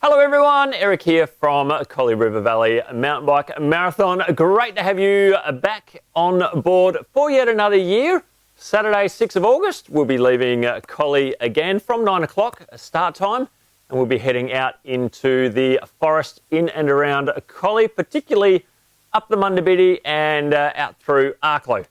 Hello everyone, Eric here from Collie River Valley Mountain Bike Marathon. Great to have you back on board for yet another year. Saturday 6th of August, we'll be leaving Collie again from 9 o'clock start time, and we'll be heading out into the forest in and around Collie, particularly up the Mundabiddi and out through Arklow.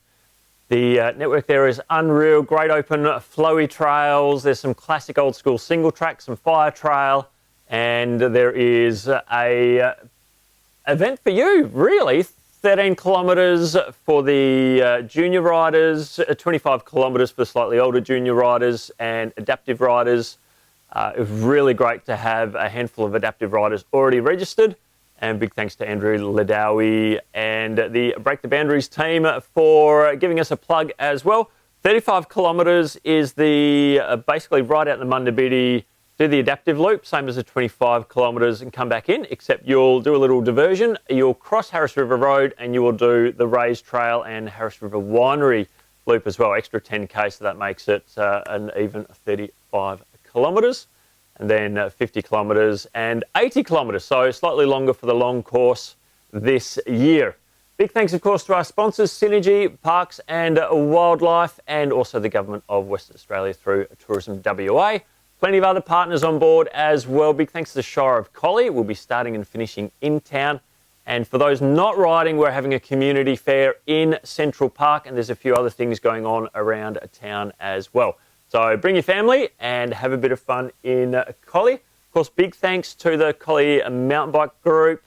The network there is unreal, great open flowy trails. There's some classic old school single track, some fire trail, and there is a event for you, really. 13 kilometres for the junior riders, 25 kilometres for the slightly older junior riders and adaptive riders. It was really great to have a handful of adaptive riders already registered, and big thanks to Andrew Ladawi and the Break the Boundaries team for giving us a plug as well. 35 kilometres is the basically right out in the Mundabiddi. Do the adaptive loop, same as the 25 kilometres, and come back in, except you'll do a little diversion. You'll cross Harris River Road and you will do the Rays Trail and Harris River Winery loop as well. Extra 10k, so that makes it an even 35 kilometres. And then 50 kilometres and 80 kilometres, so slightly longer for the long course this year. Big thanks, of course, to our sponsors, Synergy, Parks and Wildlife, and also the Government of Western Australia through Tourism WA. Plenty of other partners on board as well. Big thanks to the Shire of Collie. We'll be starting and finishing in town. And for those not riding, we're having a community fair in Central Park, and there's a few other things going on around town as well. So bring your family and have a bit of fun in Collie. Of course, big thanks to the Collie Mountain Bike Group,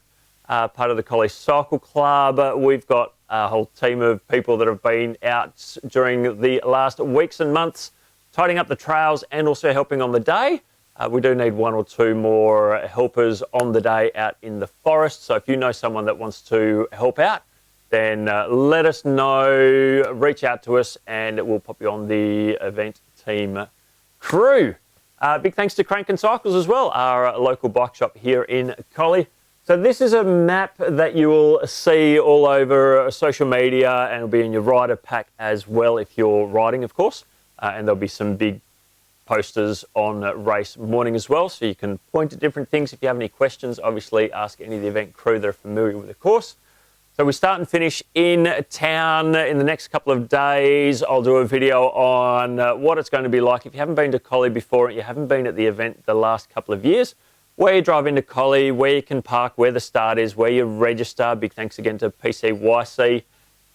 part of the Collie Cycle Club. We've got a whole team of people that have been out during the last weeks and months, tidying up the trails and also helping on the day. We do need one or two more helpers on the day out in the forest. So if you know someone that wants to help out, then let us know, reach out to us, and we'll pop you on the event team crew. Big thanks to Crankin Cycles as well, our local bike shop here in Collie. So this is a map that you will see all over social media, and it'll be in your rider pack as well if you're riding, of course. And there'll be some big posters on race morning as well, so you can point at different things. If you have any questions, obviously ask any of the event crew that are familiar with the course. So we start and finish in town in the next couple of days. I'll do a video on what it's going to be like. If you haven't been to Collie before, you haven't been at the event the last couple of years, where you drive into Collie, where you can park, where the start is, where you register. Big thanks again to PCYC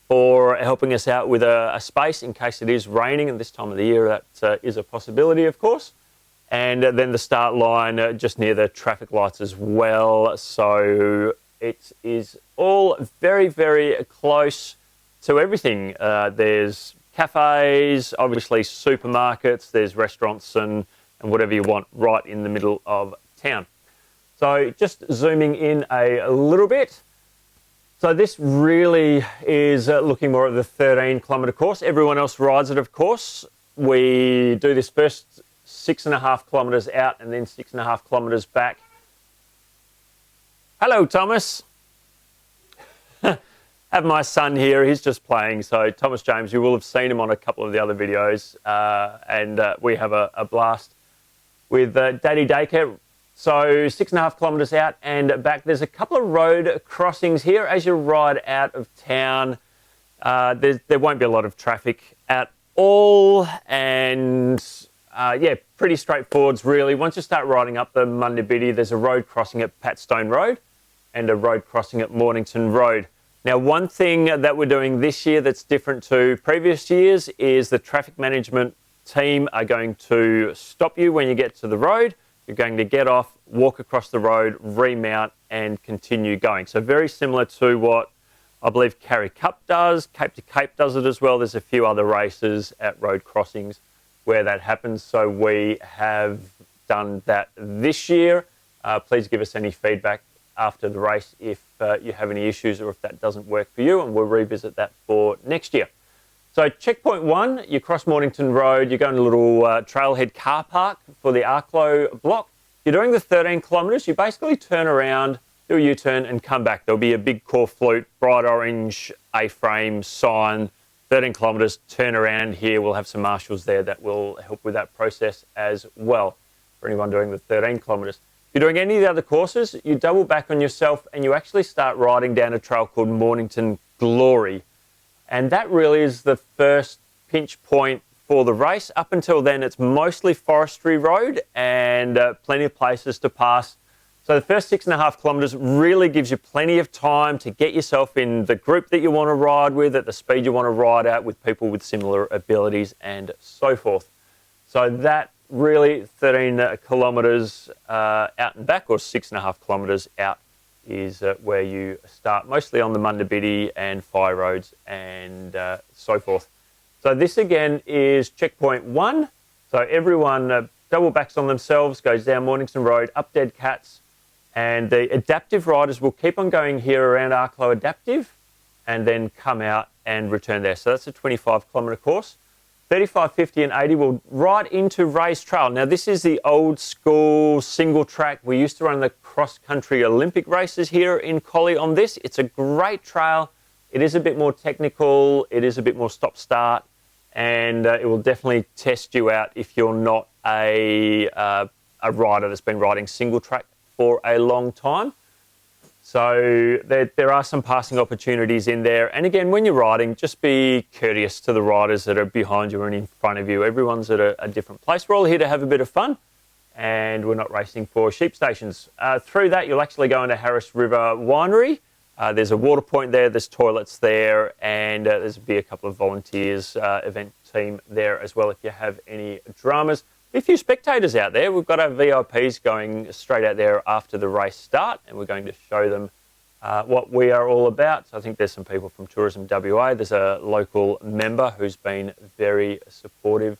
for helping us out with a space in case it is raining, and this time of the year that is a possibility, of course. And then the start line just near the traffic lights as well. So it is all very, very close to everything. There's cafes, obviously supermarkets, there's restaurants and whatever you want right in the middle of town. So just zooming in a little bit. So this really is looking more at the 13-kilometre course. Everyone else rides it, of course. We do this first 6.5 kilometres out and then 6.5 kilometres back. Hello, Thomas. Have my son here. He's just playing. So Thomas James, you will have seen him on a couple of the other videos. And we have a blast with Daddy Daycare. So 6.5 kilometres out and back. There's a couple of road crossings here as you ride out of town. There won't be a lot of traffic at all, and yeah, pretty straightforward really. Once you start riding up the Mundabiddi, there's a road crossing at Patstone Road and a road crossing at Mornington Road. Now, one thing that we're doing this year that's different to previous years is the traffic management team are going to stop you when you get to the road. You're going to get off, walk across the road, remount, and continue going. So very similar to what I believe Carry Cup does. Cape to Cape does it as well. There's a few other races at road crossings where that happens. So we have done that this year. Please give us any feedback after the race if you have any issues or if that doesn't work for you, and we'll revisit that for next year. So checkpoint 1, you cross Mornington Road, you go in a little trailhead car park for the Arklow block. You're doing the 13 kilometres, you basically turn around, do a U-turn and come back. There'll be a big core flute, bright orange A-frame sign, 13 kilometres, turn around here. We'll have some marshals there that will help with that process as well for anyone doing the 13 kilometres. you're doing any of the other courses, you double back on yourself and you actually start riding down a trail called Mornington Glory. And that really is the first pinch point for the race. Up until then, it's mostly forestry road and plenty of places to pass. So the first 6.5 kilometres really gives you plenty of time to get yourself in the group that you want to ride with, at the speed you want to ride at, with people with similar abilities and so forth. So that really 13 kilometres out and back, or 6.5 kilometres out, is where you start, mostly on the Mundabiddi and Fire Roads and so forth. So this again is checkpoint 1. So everyone double backs on themselves, goes down Mornington Road, up Dead Cats, and the adaptive riders will keep on going here around Arklow Adaptive and then come out and return there. So that's a 25 kilometre course. 35, 50 and 80 will right into Rays Trail. Now this is the old school single track. We used to run the cross-country Olympic races here in Collie on this. It's a great trail. It is a bit more technical. It is a bit more stop-start, and it will definitely test you out if you're not a rider that's been riding single track for a long time. So there are some passing opportunities in there. And again, when you're riding, just be courteous to the riders that are behind you and in front of you. Everyone's at a different place. We're all here to have a bit of fun, and we're not racing for sheep stations. Through that, you'll actually go into Harris River Winery. There's a water point there, there's toilets there, and there's be a couple of volunteers, event team there as well if you have any dramas. A few spectators out there. We've got our VIPs going straight out there after the race start, and we're going to show them what we are all about. So I think there's some people from Tourism WA. There's a local member who's been very supportive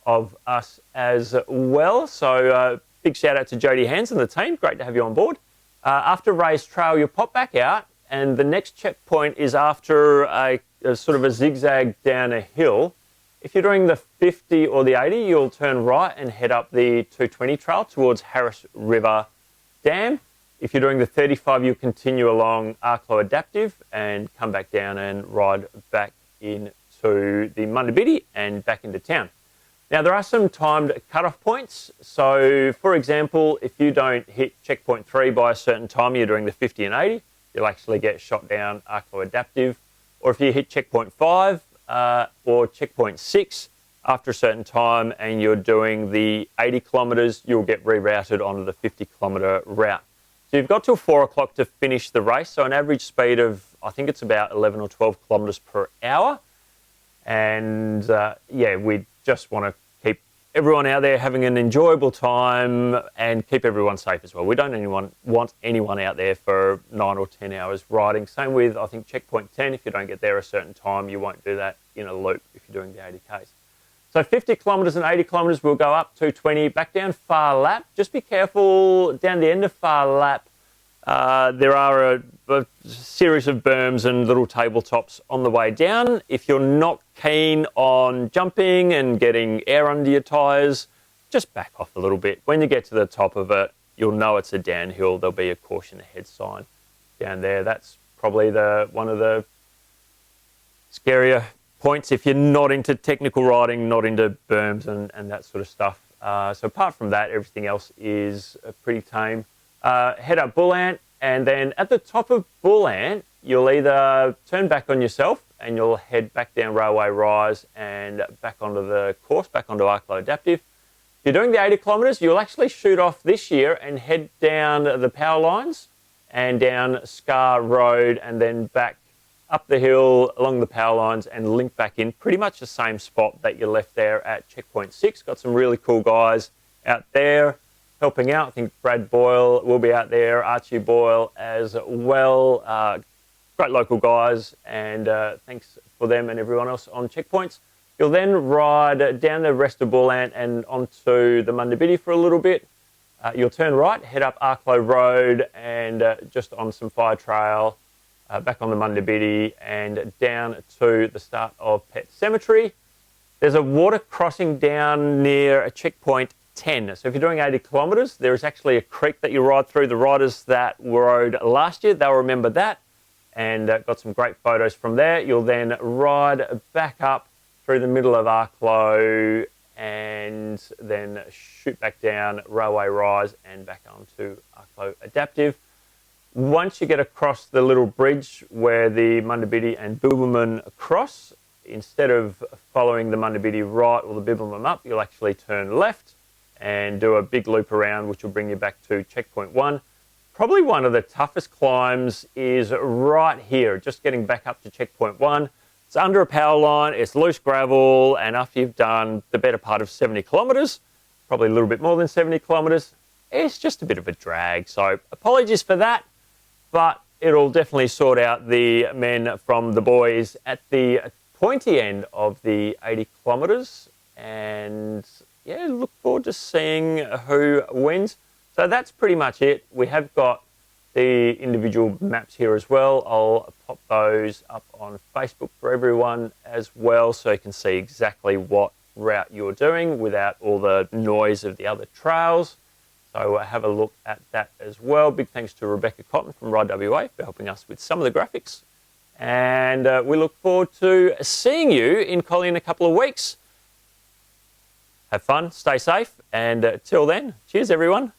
of us as well. So big shout out to Jodie Hands and the team. Great to have you on board. After Rays Trail, you'll pop back out, and the next checkpoint is after a sort of a zigzag down a hill. If you're doing the 50 or the 80, you'll turn right and head up the 220 trail towards Harris River Dam. If you're doing the 35, you'll continue along Arklow Adaptive and come back down and ride back into the Mundabiddi and back into town. Now, there are some timed cut-off points. So, for example, if you don't hit checkpoint 3 by a certain time, you're doing the 50 and 80, you'll actually get shot down Arklow Adaptive. Or if you hit checkpoint 5, or checkpoint 6 after a certain time and you're doing the 80 kilometres, you'll get rerouted onto the 50 kilometre route. So you've got till 4 o'clock to finish the race. So an average speed of, I think it's about 11 or 12 kilometres per hour. And yeah, we just want to keep everyone out there having an enjoyable time and keep everyone safe as well. We don't want anyone out there for 9 or 10 hours riding. Same with, I think, checkpoint 10. If you don't get there a certain time, you won't do that in a loop if you're doing the 80Ks. So 50 kilometres and 80 kilometres will go up 220, back down Far Lap. Just be careful down the end of Far Lap. There are a series of berms and little tabletops on the way down. If you're not keen on jumping and getting air under your tyres, just back off a little bit. When you get to the top of it, you'll know it's a downhill. There'll be a caution ahead sign down there. That's probably one of the scarier points if you're not into technical riding, not into berms and that sort of stuff. So apart from that, everything else is pretty tame. Head up Bullant, and then at the top of Bullant, you'll either turn back on yourself and you'll head back down Railway Rise and back onto the course, back onto Arklow Adaptive. If you're doing the 80 kilometres, you'll actually shoot off this year and head down the power lines and down Scar Road and then back up the hill along the power lines and link back in pretty much the same spot that you left there at checkpoint 6. Got some really cool guys out there helping out. I think Brad Boyle will be out there, Archie Boyle as well. Great local guys, and thanks for them and everyone else on checkpoints. You'll then ride down the rest of Bullant and onto the Mundabiddi for a little bit. You'll turn right, head up Arklow Road and just on some fire trail, back on the Mundabiddi and down to the start of Pet Cemetery. There's a water crossing down near a checkpoint 10. So if you're doing 80 kilometres, there is actually a creek that you ride through. The riders that rode last year, they'll remember that, and got some great photos from there. You'll then ride back up through the middle of Arklow and then shoot back down Railway Rise and back onto Arklow Adaptive. Once you get across the little bridge where the Mundabiddi and Bibbulmun cross, instead of following the Mundabiddi right or the Bibbulmun up, you'll actually turn left and do a big loop around, which will bring you back to checkpoint 1. Probably one of the toughest climbs is right here, just getting back up to checkpoint 1. It's under a power line, it's loose gravel, and after you've done the better part of 70 kilometres, probably a little bit more than 70 kilometres, it's just a bit of a drag. So apologies for that, but it'll definitely sort out the men from the boys at the pointy end of the 80 kilometres. And yeah, look forward to seeing who wins. So that's pretty much it. We have got the individual maps here as well. I'll pop those up on Facebook for everyone as well, so you can see exactly what route you're doing without all the noise of the other trails. So have a look at that as well. Big thanks to Rebecca Cotton from Ride WA for helping us with some of the graphics. And we look forward to seeing you in Collie in a couple of weeks. Have fun, stay safe, and till then, cheers everyone.